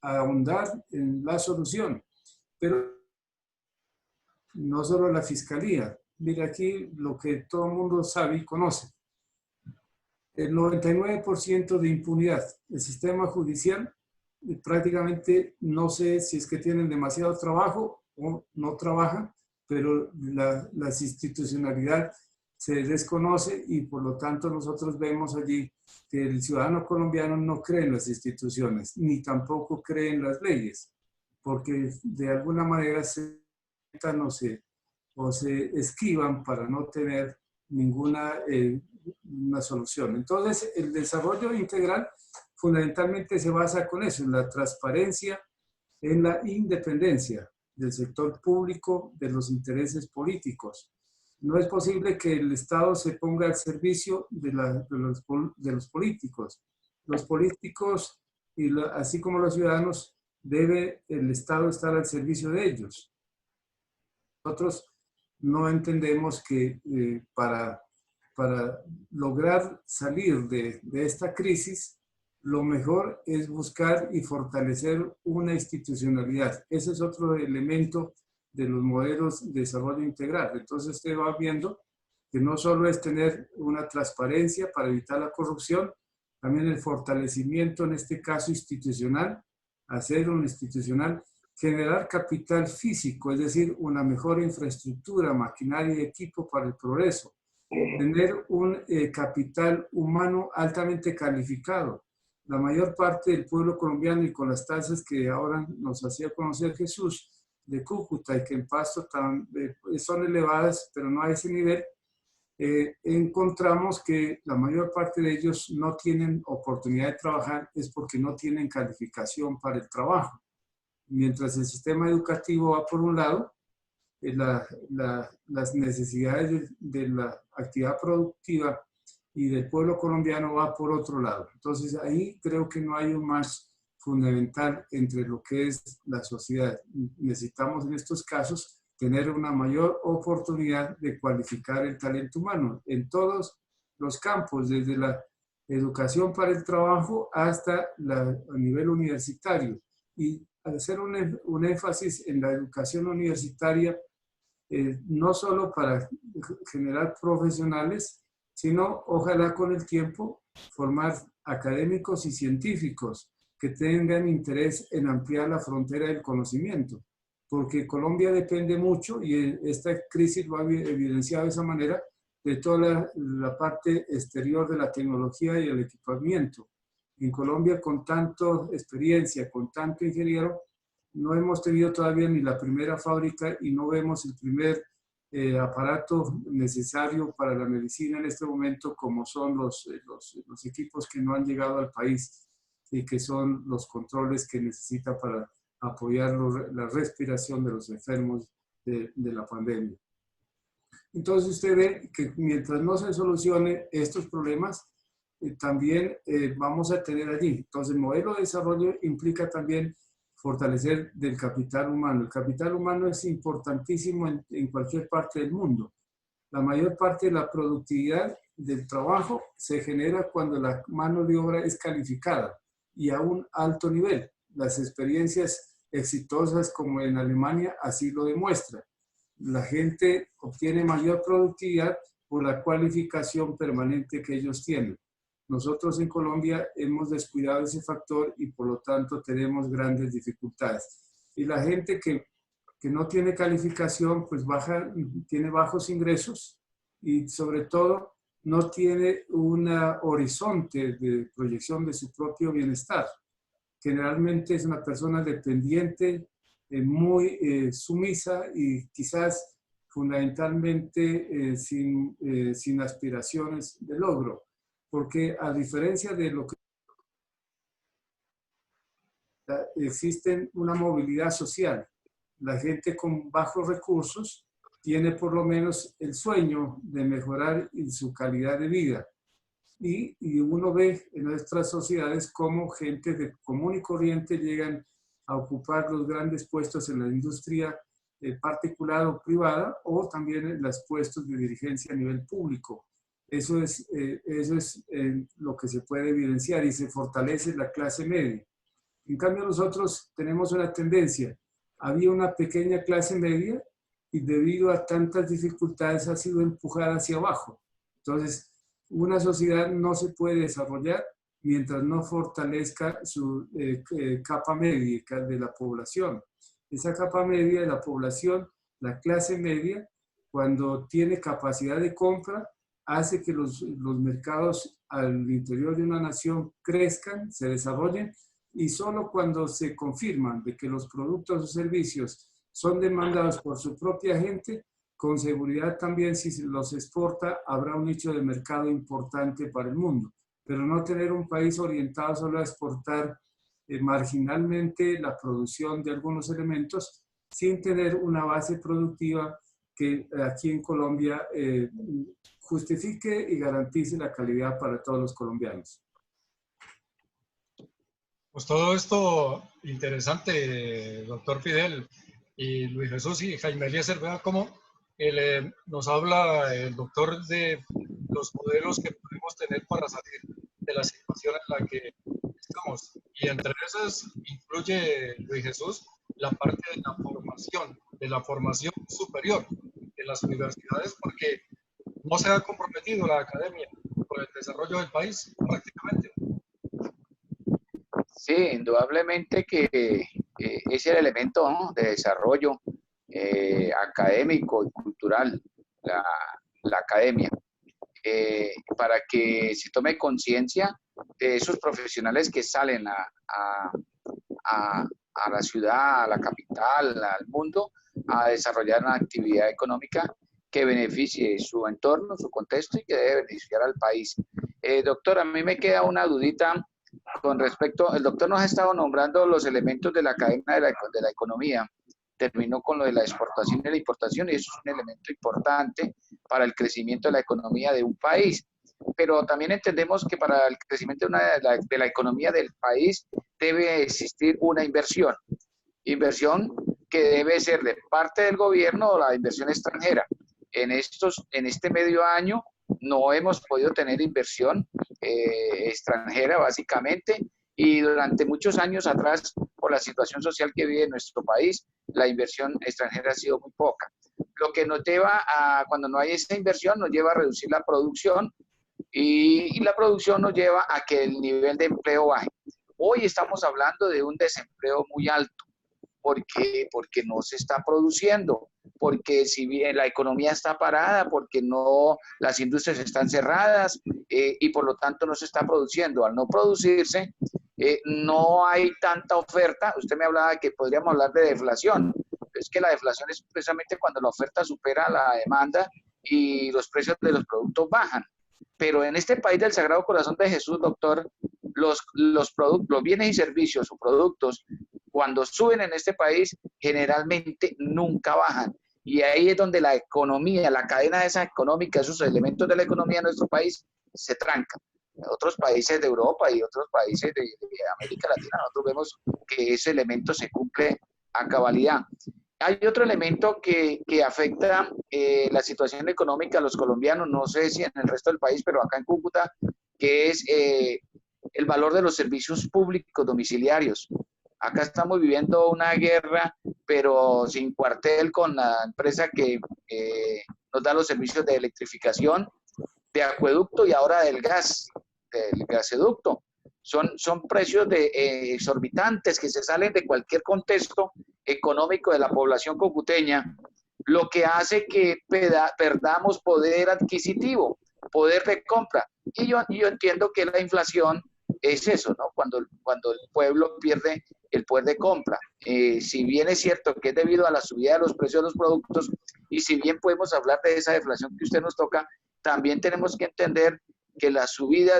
ahondar en la solución. Pero no solo la fiscalía. Mira aquí lo que todo el mundo sabe y conoce. El 99% de impunidad. El sistema judicial prácticamente no sé si es que tienen demasiado trabajo o no trabajan, pero la institucionalidad se desconoce y por lo tanto nosotros vemos allí que el ciudadano colombiano no cree en las instituciones ni tampoco cree en las leyes, porque de alguna manera o se esquivan para no tener ninguna una solución. Entonces, el desarrollo integral fundamentalmente se basa con eso, en la transparencia, en la independencia del sector público de los intereses políticos. No es posible que el Estado se ponga al servicio de los políticos. Los políticos, así como los ciudadanos, debe el Estado estar al servicio de ellos. Nosotros no entendemos que para lograr salir de esta crisis, lo mejor es buscar y fortalecer una institucionalidad. Ese es otro elemento de los modelos de desarrollo integral. Entonces usted va viendo que no solo es tener una transparencia para evitar la corrupción, también el fortalecimiento, en este caso institucional, hacer un institucional, generar capital físico, es decir, una mejor infraestructura, maquinaria y equipo para el progreso, tener un capital humano altamente calificado. La mayor parte del pueblo colombiano, y con las tasas que ahora nos hacía conocer Jesús de Cúcuta y que en Pasto son elevadas, pero no a ese nivel, encontramos que la mayor parte de ellos no tienen oportunidad de trabajar es porque no tienen calificación para el trabajo. Mientras el sistema educativo va por un lado, las necesidades de la actividad productiva y del pueblo colombiano va por otro lado. Entonces ahí creo que no hay un match fundamental entre lo que es la sociedad. Necesitamos en estos casos tener una mayor oportunidad de cualificar el talento humano en todos los campos, desde la educación para el trabajo hasta a nivel universitario. Y hacer un énfasis en la educación universitaria, no solo para generar profesionales, sino ojalá con el tiempo formar académicos y científicos que tengan interés en ampliar la frontera del conocimiento, porque Colombia depende mucho, y esta crisis lo ha evidenciado de esa manera, de toda la parte exterior de la tecnología y el equipamiento. En Colombia, con tanta experiencia, con tanto ingeniero, no hemos tenido todavía ni la primera fábrica y no vemos el primer aparato necesario para la medicina en este momento, como son los equipos que no han llegado al país y que son los controles que necesita para apoyar la respiración de los enfermos de la pandemia. Entonces usted ve que mientras no se solucione estos problemas, también vamos a tener allí. Entonces el modelo de desarrollo implica también fortalecer del capital humano. El capital humano es importantísimo en cualquier parte del mundo. La mayor parte de la productividad del trabajo se genera cuando la mano de obra es calificada y a un alto nivel. Las experiencias exitosas como en Alemania así lo demuestran. La gente obtiene mayor productividad por la cualificación permanente que ellos tienen. Nosotros en Colombia hemos descuidado ese factor y por lo tanto tenemos grandes dificultades. Y la gente que no tiene calificación, pues tiene bajos ingresos y sobre todo no tiene un horizonte de proyección de su propio bienestar. Generalmente es una persona dependiente, muy sumisa y quizás fundamentalmente sin aspiraciones de logro. Porque a diferencia de lo que existe una movilidad social, la gente con bajos recursos tiene por lo menos el sueño de mejorar su calidad de vida. Y uno ve en nuestras sociedades cómo gente de común y corriente llegan a ocupar los grandes puestos en la industria particular o privada, o también en los puestos de dirigencia a nivel público. Eso es lo que se puede evidenciar y se fortalece la clase media. En cambio, nosotros tenemos una tendencia. Había una pequeña clase media y debido a tantas dificultades ha sido empujada hacia abajo. Entonces, una sociedad no se puede desarrollar mientras no fortalezca su capa media de la población. Esa capa media de la población, la clase media, cuando tiene capacidad de compra, hace que los mercados al interior de una nación crezcan, se desarrollen, y solo cuando se confirman de que los productos o servicios son demandados por su propia gente, con seguridad también si se los exporta, habrá un nicho de mercado importante para el mundo. Pero no tener un país orientado solo a exportar marginalmente la producción de algunos elementos, sin tener una base productiva que aquí en Colombia justifique y garantice la calidad para todos los colombianos. Pues todo esto interesante, doctor Fidel y Luis Jesús y Jaime Eliezer, ¿verdad? Cómo nos habla el doctor de los modelos que podemos tener para salir de la situación en la que estamos. Y entre esas incluye, Luis Jesús, la parte de la formación superior en las universidades, porque no se ha comprometido la academia con el desarrollo del país prácticamente. Sí, indudablemente que es el elemento, ¿no?, de desarrollo académico y cultural, la academia, para que se tome conciencia de esos profesionales que salen a la ciudad, a la capital, al mundo, a desarrollar una actividad económica que beneficie su entorno, su contexto y que debe beneficiar al país. Doctor, a mí me queda una dudita con respecto, el doctor nos ha estado nombrando los elementos de la cadena de la economía, terminó con lo de la exportación y la importación, y eso es un elemento importante para el crecimiento de la economía de un país. pero también entendemos que para el crecimiento de la economía del país debe existir una inversión que debe ser de parte del gobierno o la inversión extranjera. En este medio año no hemos podido tener inversión extranjera básicamente, y durante muchos años atrás, por la situación social que vive nuestro país, la inversión extranjera ha sido muy poca. Lo que nos lleva a, cuando no hay esa inversión, nos lleva a reducir la producción, y la producción nos lleva a que el nivel de empleo baje. Hoy estamos hablando de un desempleo muy alto. Porque no se está produciendo, porque si bien la economía está parada, porque no, las industrias están cerradas, y por lo tanto no se está produciendo. Al no producirse, no hay tanta oferta. Usted me hablaba de que podríamos hablar de deflación. Es que la deflación es precisamente cuando la oferta supera la demanda y los precios de los productos bajan. Pero en este país del Sagrado Corazón de Jesús, doctor, los bienes y servicios o productos, cuando suben en este país, generalmente nunca bajan. Y ahí es donde la economía, la cadena esa económica, esos elementos de la economía de nuestro país se trancan. En otros países de Europa y otros países de América Latina, nosotros vemos que ese elemento se cumple a cabalidad. Hay otro elemento que afecta la situación económica a los colombianos, no sé si en el resto del país, pero acá en Cúcuta, que es el valor de los servicios públicos domiciliarios. Acá estamos viviendo una guerra, pero sin cuartel, con la empresa que nos da los servicios de electrificación, de acueducto y ahora del gaseducto. Son precios exorbitantes que se salen de cualquier contexto económico de la población cucuteña, lo que hace que perdamos poder adquisitivo, poder de compra. Y yo entiendo que la inflación es eso, ¿no? Cuando el pueblo pierde el poder de compra. Si bien es cierto que es debido a la subida de los precios de los productos, y si bien podemos hablar de esa deflación que usted nos toca, también tenemos que entender que la subida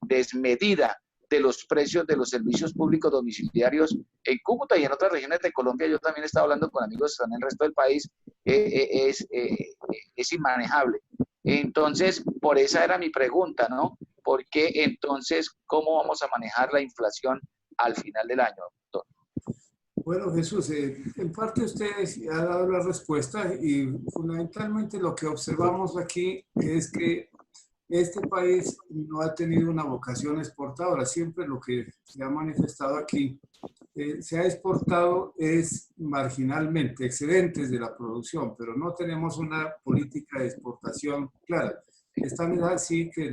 desmedida de los precios de los servicios públicos domiciliarios en Cúcuta y en otras regiones de Colombia, yo también he estado hablando con amigos en el resto del país, es inmanejable. Entonces, por esa era mi pregunta, ¿no? ¿Por qué entonces, cómo vamos a manejar la inflación al final del año, doctor? Bueno, Jesús, en parte usted ha dado la respuesta y fundamentalmente lo que observamos aquí es que este país no ha tenido una vocación exportadora. Siempre lo que se ha manifestado aquí se ha exportado es marginalmente, excedentes de la producción, pero no tenemos una política de exportación clara. Es tan así que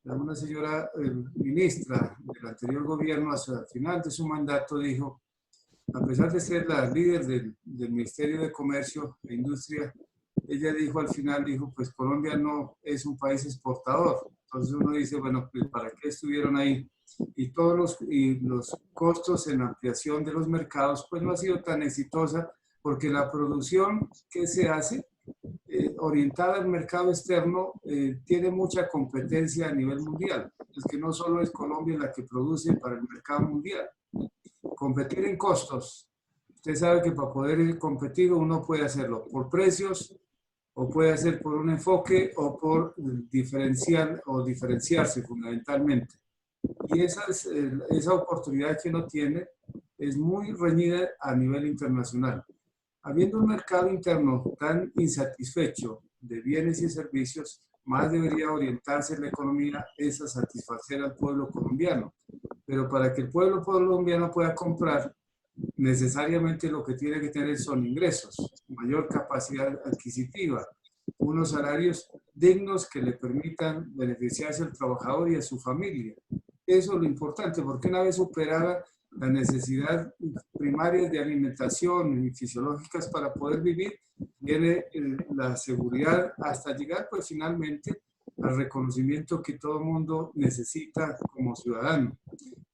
una señora ministra del anterior gobierno, al final de su mandato, dijo, a pesar de ser la líder del Ministerio de Comercio e Industria, ella dijo al final, pues Colombia no es un país exportador. Entonces uno dice, bueno, pues ¿para qué estuvieron ahí? Y todos los costos en ampliación de los mercados, pues no ha sido tan exitosa porque la producción que se hace orientada al mercado externo tiene mucha competencia a nivel mundial. Es que no solo es Colombia la que produce para el mercado mundial. Competir en costos. Usted sabe que para poder competir uno puede hacerlo por precios, o puede hacer por un enfoque o por diferenciarse fundamentalmente. Y esa oportunidad que uno tiene es muy reñida a nivel internacional. Habiendo un mercado interno tan insatisfecho de bienes y servicios, más debería orientarse la economía es a satisfacer al pueblo colombiano. Pero para que el pueblo colombiano pueda comprar, necesariamente lo que tiene que tener son ingresos, mayor capacidad adquisitiva, unos salarios dignos que le permitan beneficiarse al trabajador y a su familia. Eso es lo importante, porque una vez superada la necesidad primaria de alimentación y fisiológicas para poder vivir, viene la seguridad hasta llegar pues finalmente al reconocimiento que todo mundo necesita como ciudadano.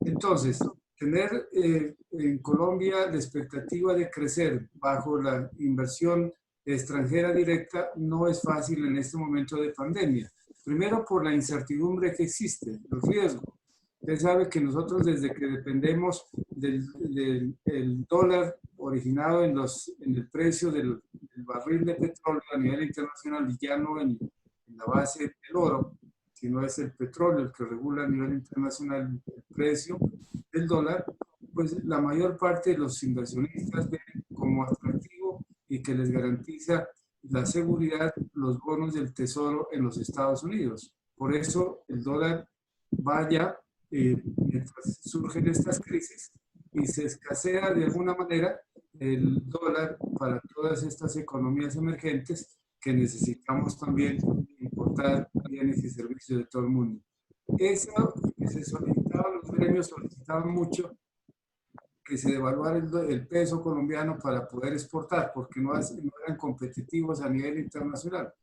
Entonces, tener en Colombia la expectativa de crecer bajo la inversión extranjera directa no es fácil en este momento de pandemia. Primero por la incertidumbre que existe, el riesgo. Usted sabe que nosotros desde que dependemos del dólar originado en el precio del barril de petróleo a nivel internacional y ya no en la base del oro, sino es el petróleo el que regula a nivel internacional el precio del dólar, pues la mayor parte de los inversionistas ven como atractivo y que les garantiza la seguridad los bonos del Tesoro en los Estados Unidos. Por eso el dólar vaya mientras surgen estas crisis y se escasea de alguna manera el dólar para todas estas economías emergentes que necesitamos también importar bienes y servicios de todo el mundo. Eso que se solicitaba, los gremios solicitaban mucho que se devaluara el peso colombiano para poder exportar, porque no eran competitivos a nivel internacional.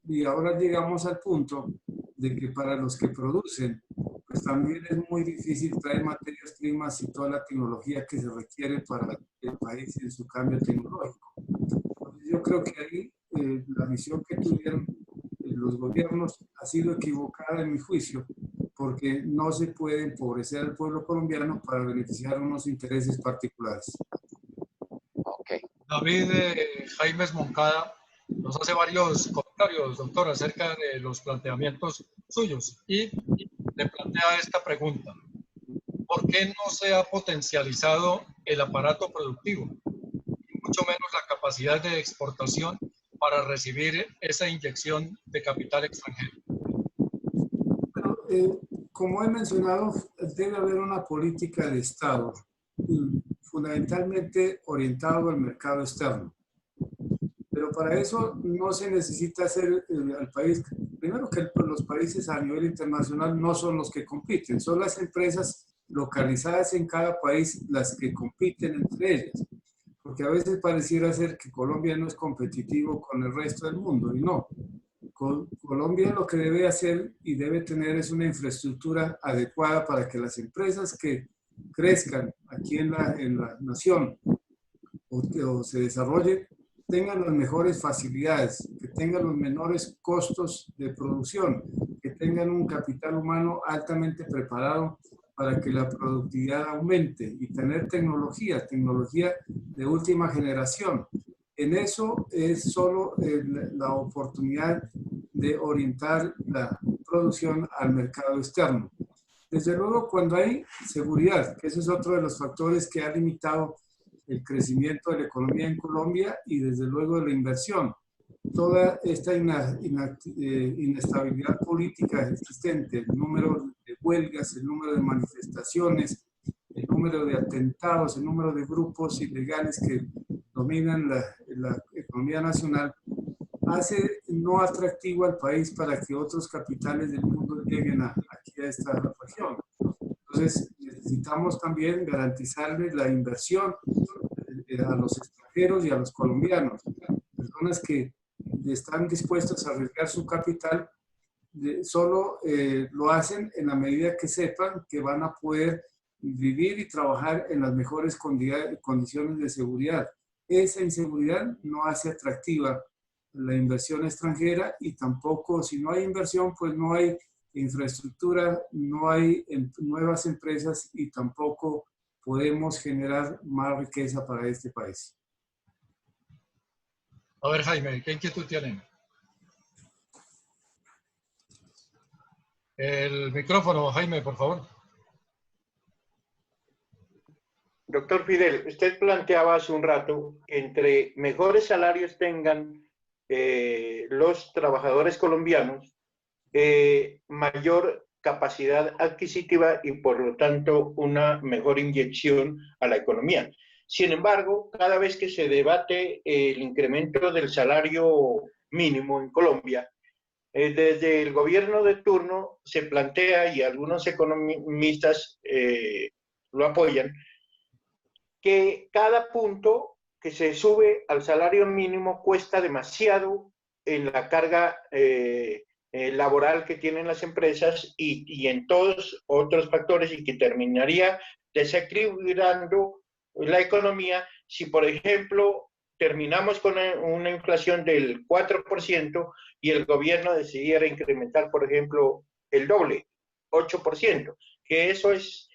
Y ahora llegamos al punto de que para los que producen, pues también es muy difícil traer materias primas y toda la tecnología que se requiere para el país en su cambio tecnológico. Entonces, yo creo que ahí la visión que tuvieron los gobiernos ha sido equivocada en mi juicio, porque no se puede empobrecer al pueblo colombiano para beneficiar unos intereses particulares. Ok. David Jaimes Moncada nos hace varios comentarios, doctor, acerca de los planteamientos suyos y le plantea esta pregunta. ¿Por qué no se ha potencializado el aparato productivo y mucho menos la capacidad de exportación para recibir esa inyección de capital extranjero? Bueno, como he mencionado, debe haber una política de Estado fundamentalmente orientado al mercado externo. Pero para eso no se necesita hacer al país, primero que los países a nivel internacional no son los que compiten, son las empresas localizadas en cada país las que compiten entre ellas. Porque a veces pareciera ser que Colombia no es competitivo con el resto del mundo, y no. Colombia lo que debe hacer y debe tener es una infraestructura adecuada para que las empresas que crezcan aquí en la nación o se desarrollen tengan las mejores facilidades, que tengan los menores costos de producción, que tengan un capital humano altamente preparado para que la productividad aumente y tener tecnología de última generación. En eso es solo la oportunidad de orientar la producción al mercado externo. Desde luego, cuando hay seguridad, que ese es otro de los factores que ha limitado el crecimiento de la economía en Colombia y desde luego de la inversión. Toda esta inestabilidad política existente, el número de huelgas, el número de manifestaciones, el número de atentados, el número de grupos ilegales que dominan la economía nacional, hace no atractivo al país para que otros capitales del mundo lleguen aquí a esta región. Entonces, necesitamos también garantizarles la inversión a los extranjeros y a los colombianos, personas que están dispuestas a arriesgar su capital, solo lo hacen en la medida que sepan que van a poder vivir y trabajar en las mejores condiciones de seguridad. Esa inseguridad no hace atractiva la inversión extranjera y tampoco, si no hay inversión, pues no hay infraestructura, no hay nuevas empresas y tampoco podemos generar más riqueza para este país. A ver, Jaime, ¿qué inquietud tienen? El micrófono, Jaime, por favor. Doctor Fidel, usted planteaba hace un rato que entre mejores salarios tengan los trabajadores colombianos, mayor capacidad adquisitiva y por lo tanto una mejor inyección a la economía. Sin embargo, cada vez que se debate el incremento del salario mínimo en Colombia, desde el gobierno de turno se plantea, y algunos economistas lo apoyan, que cada punto que se sube al salario mínimo cuesta demasiado en la carga laboral que tienen las empresas y en todos otros factores, y que terminaría desequilibrando la economía si, por ejemplo, terminamos con una inflación del 4% y el gobierno decidiera incrementar, por ejemplo, el doble, 8%, que eso es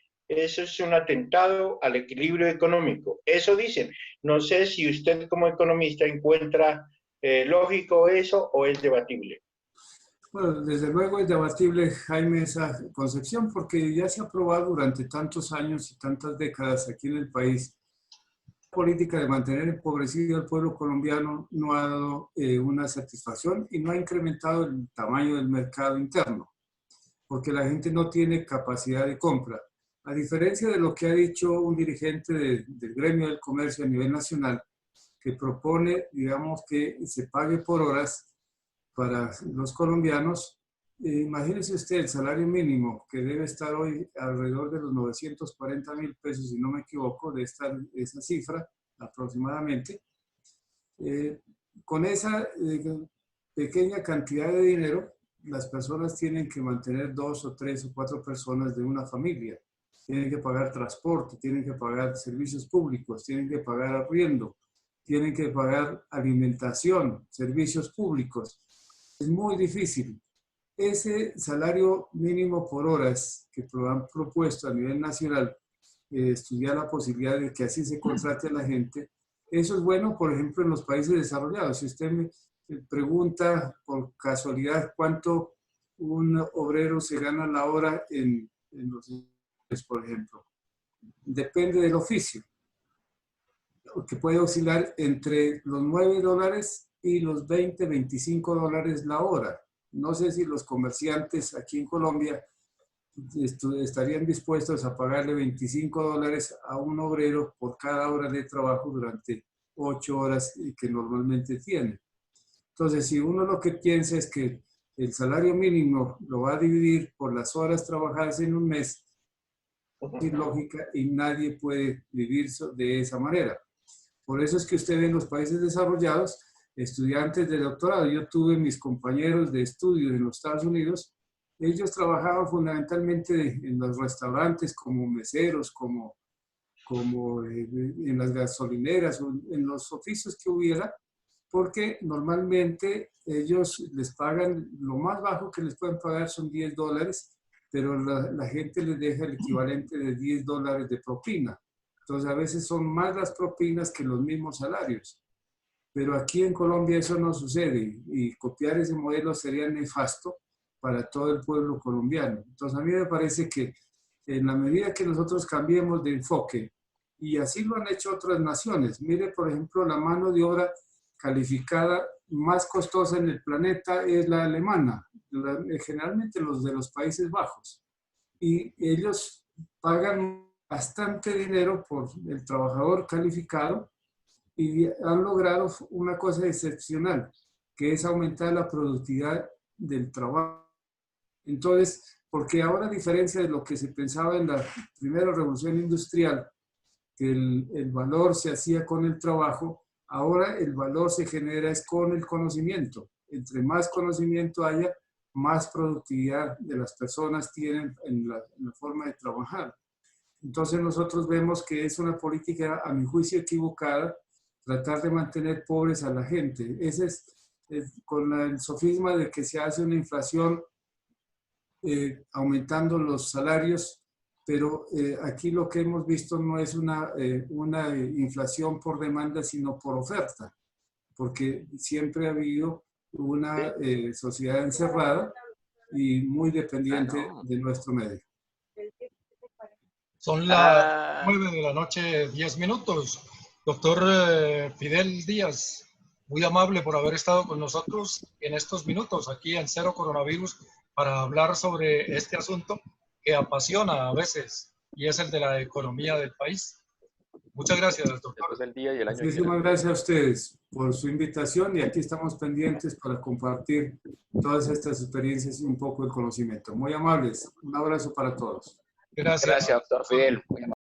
un atentado al equilibrio económico. Eso dicen. No sé si usted como economista encuentra lógico eso o es debatible. Bueno, desde luego es debatible, Jaime, esa concepción, porque ya se ha probado durante tantos años y tantas décadas aquí en el país. La política de mantener empobrecido al pueblo colombiano no ha dado una satisfacción y no ha incrementado el tamaño del mercado interno, porque la gente no tiene capacidad de compra. A diferencia de lo que ha dicho un dirigente del gremio del comercio a nivel nacional, que propone, digamos, que se pague por horas para los colombianos. Imagínese usted el salario mínimo que debe estar hoy alrededor de los 940.000 pesos, si no me equivoco, de esa cifra aproximadamente. Con esa pequeña cantidad de dinero, las personas tienen que mantener 2 o 3 o 4 personas de una familia. Tienen que pagar transporte, tienen que pagar servicios públicos, tienen que pagar arriendo, tienen que pagar alimentación, servicios públicos. Es muy difícil. Ese salario mínimo por horas que han propuesto a nivel nacional, estudiar la posibilidad de que así se contrate a la gente, eso es bueno, por ejemplo, en los países desarrollados. Si usted me pregunta por casualidad cuánto un obrero se gana la hora en los países, por ejemplo, depende del oficio, que puede oscilar entre los $9 y los 20, $25 la hora. No sé si los comerciantes aquí en Colombia estarían dispuestos a pagarle $25 a un obrero por cada hora de trabajo durante 8 horas que normalmente tiene. Entonces, si uno lo que piensa es que el salario mínimo lo va a dividir por las horas trabajadas en un mes, es lógica y nadie puede vivir de esa manera. Por eso es que usted ve en los países desarrollados estudiantes de doctorado. Yo tuve mis compañeros de estudio en los Estados Unidos. Ellos trabajaban fundamentalmente en los restaurantes como meseros, como en las gasolineras, en los oficios que hubiera, porque normalmente ellos les pagan, lo más bajo que les pueden pagar son $10, pero la gente les deja el equivalente de $10 de propina. Entonces, a veces son más las propinas que los mismos salarios. Pero aquí en Colombia eso no sucede y copiar ese modelo sería nefasto para todo el pueblo colombiano. Entonces, a mí me parece que en la medida que nosotros cambiemos de enfoque, y así lo han hecho otras naciones, mire, por ejemplo, la mano de obra calificada más costosa en el planeta es la alemana, generalmente los de los Países Bajos. Y ellos pagan bastante dinero por el trabajador calificado y han logrado una cosa excepcional, que es aumentar la productividad del trabajo. Entonces, porque ahora, a diferencia de lo que se pensaba en la primera revolución industrial, que el valor se hacía con el trabajo, ahora el valor se genera es con el conocimiento. Entre más conocimiento haya, más productividad de las personas tienen en la forma de trabajar. Entonces nosotros vemos que es una política, a mi juicio, equivocada, tratar de mantener pobres a la gente. Ese es con el sofisma de que se hace una inflación aumentando los salarios, pero aquí lo que hemos visto no es una inflación por demanda, sino por oferta, porque siempre ha habido una sociedad encerrada y muy dependiente de nuestro medio. Son las 9 de la noche, 10 minutos. Doctor Fidel Díaz, muy amable por haber estado con nosotros en estos minutos aquí en Cero Coronavirus para hablar sobre este asunto que apasiona a veces y es el de la economía del país. Muchas gracias, doctor. Muchísimas gracias a ustedes por su invitación y aquí estamos pendientes para compartir todas estas experiencias y un poco el conocimiento. Muy amables. Un abrazo para todos. Gracias, doctor Fidel. Muy amable.